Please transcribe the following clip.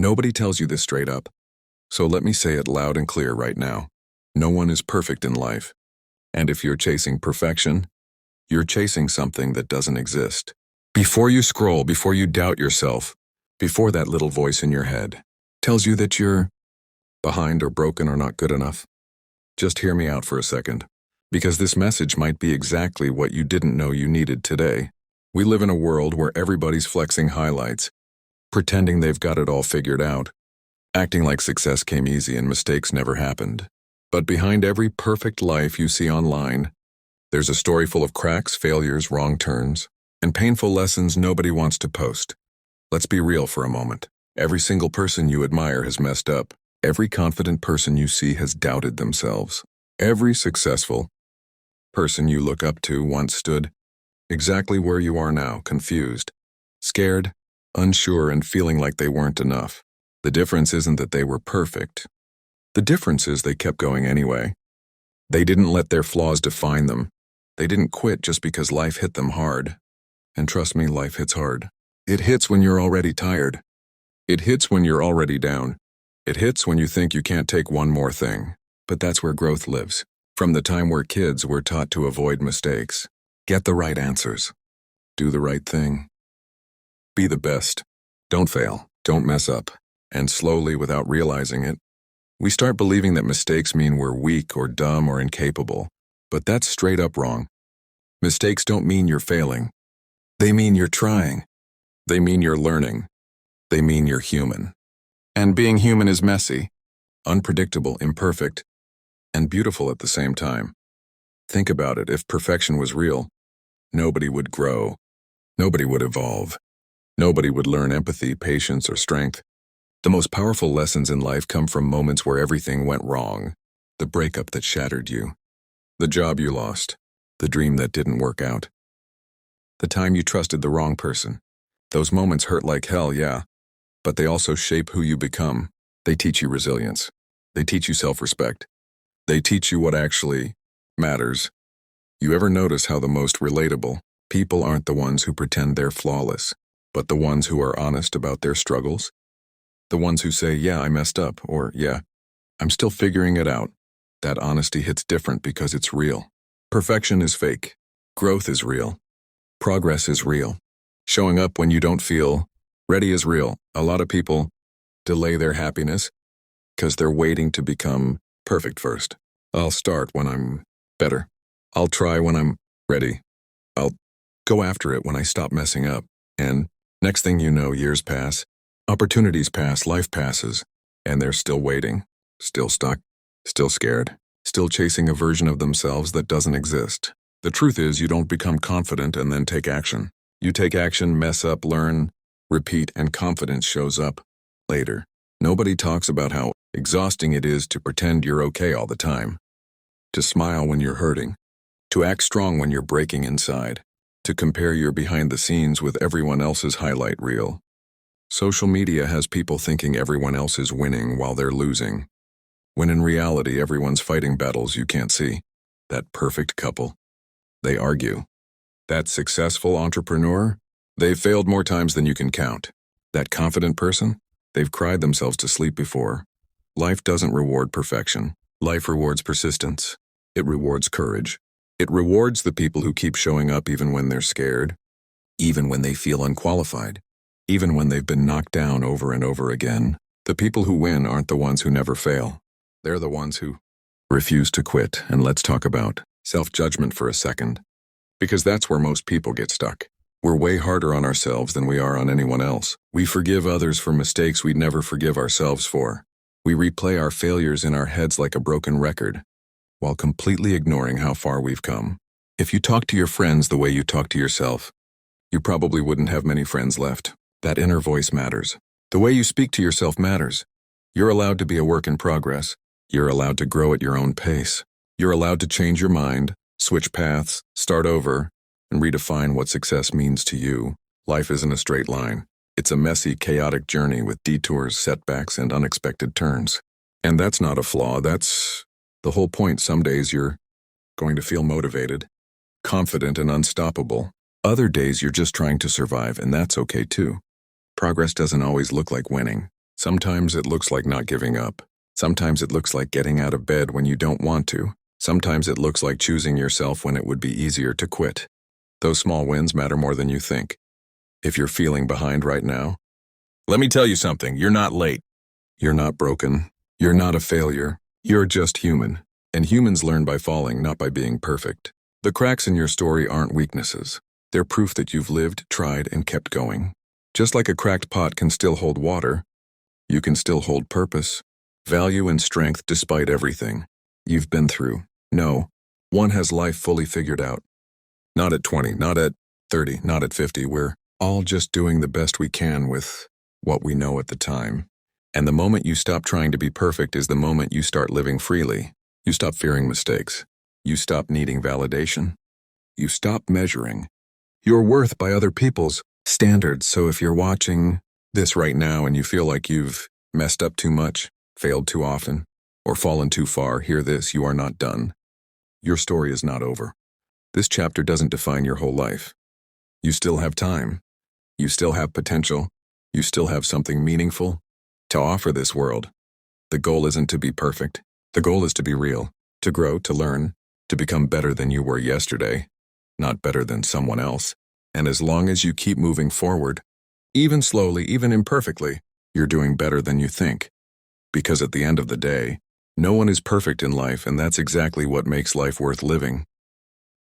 Nobody tells you this straight up. So let me say it loud and clear right now. No one is perfect in life. And if you're chasing perfection, you're chasing something that doesn't exist. Before you scroll, before you doubt yourself, before that little voice in your head tells you that you're behind or broken or not good enough, just hear me out for a second, because this message might be exactly what you didn't know you needed today. We live in a world where everybody's flexing highlights, pretending they've got it all figured out, acting like success came easy and mistakes never happened. But behind every perfect life you see online, there's a story full of cracks, failures, wrong turns, and painful lessons nobody wants to post. Let's be real for a moment. Every single person you admire has messed up. Every confident person you see has doubted themselves. Every successful person you look up to once stood exactly where you are now, confused, scared, unsure, and feeling like they weren't enough. The difference isn't that they were perfect. The difference is they kept going anyway. They didn't let their flaws define them. They didn't quit just because life hit them hard. And trust me, life hits hard. It hits when you're already tired. It hits when you're already down. It hits when you think you can't take one more thing. But that's where growth lives. From the time we're kids, we're taught to avoid mistakes. Get the right answers. Do the right thing. Be the best. Don't fail. Don't mess up. And slowly, without realizing it, we start believing that mistakes mean we're weak or dumb or incapable. But that's straight up wrong. Mistakes don't mean you're failing. They mean you're trying. They mean you're learning. They mean you're human. And being human is messy, unpredictable, imperfect, and beautiful at the same time. Think about it. If perfection was real, nobody would grow. Nobody would evolve. Nobody would learn empathy, patience, or strength. The most powerful lessons in life come from moments where everything went wrong. The breakup that shattered you. The job you lost. The dream that didn't work out. The time you trusted the wrong person. Those moments hurt like hell, yeah. But they also shape who you become. They teach you resilience. They teach you self-respect. They teach you what actually matters. You ever notice how the most relatable people aren't the ones who pretend they're flawless, but the ones who are honest about their struggles? The ones who say, yeah, I messed up, or yeah, I'm still figuring it out. That honesty hits different because it's real. Perfection is fake. Growth is real. Progress is real. Showing up when you don't feel ready is real. A lot of people delay their happiness because they're waiting to become perfect first. I'll start when I'm better. I'll try when I'm ready. I'll go after it when I stop messing up. And next thing you know, years pass, opportunities pass, life passes, and they're still waiting, still stuck, still scared, still chasing a version of themselves that doesn't exist. The truth is, you don't become confident and then take action. You take action, mess up, learn, repeat, and confidence shows up later. Nobody talks about how exhausting it is to pretend you're okay all the time, to smile when you're hurting, to act strong when you're breaking inside, to compare your behind the scenes with everyone else's highlight reel. Social media has people thinking everyone else is winning while they're losing, when in reality everyone's fighting battles you can't see. That perfect couple, they argue. That successful entrepreneur, they've failed more times than you can count. That confident person, they've cried themselves to sleep before. Life doesn't reward perfection. Life rewards persistence. It rewards courage. It rewards the people who keep showing up even when they're scared, even when they feel unqualified, even when they've been knocked down over and over again. The people who win aren't the ones who never fail. They're the ones who refuse to quit. And let's talk about self-judgment for a second, because that's where most people get stuck. We're way harder on ourselves than we are on anyone else. We forgive others for mistakes we'd never forgive ourselves for. We replay our failures in our heads like a broken record, while completely ignoring how far we've come. If you talk to your friends the way you talk to yourself, you probably wouldn't have many friends left. That inner voice matters. The way you speak to yourself matters. You're allowed to be a work in progress. You're allowed to grow at your own pace. You're allowed to change your mind, switch paths, start over, and redefine what success means to you. Life isn't a straight line. It's a messy, chaotic journey with detours, setbacks, and unexpected turns. And that's not a flaw. That's the whole point. Some days you're going to feel motivated, confident, and unstoppable. Other days you're just trying to survive, and that's okay too. Progress doesn't always look like winning. Sometimes it looks like not giving up. Sometimes it looks like getting out of bed when you don't want to. Sometimes it looks like choosing yourself when it would be easier to quit. Those small wins matter more than you think. If you're feeling behind right now, let me tell you something, you're not late. You're not broken. You're not a failure. You're just human. And humans learn by falling, not by being perfect. The cracks in your story aren't weaknesses. They're proof that you've lived, tried, and kept going. Just like a cracked pot can still hold water, you can still hold purpose, value, and strength despite everything you've been through. No, one has life fully figured out. Not at 20, not at 30, not at 50. We're all just doing the best we can with what we know at the time. And the moment you stop trying to be perfect is the moment you start living freely. You stop fearing mistakes. You stop needing validation. You stop measuring your worth by other people's standards. So if you're watching this right now and you feel like you've messed up too much, failed too often, or fallen too far, hear this, you are not done. Your story is not over. This chapter doesn't define your whole life. You still have time. You still have potential. You still have something meaningful to offer this world. The goal isn't to be perfect. The goal is to be real, to grow, to learn, to become better than you were yesterday, not better than someone else. And as long as you keep moving forward, even slowly, even imperfectly, you're doing better than you think. Because at the end of the day, no one is perfect in life, and that's exactly what makes life worth living.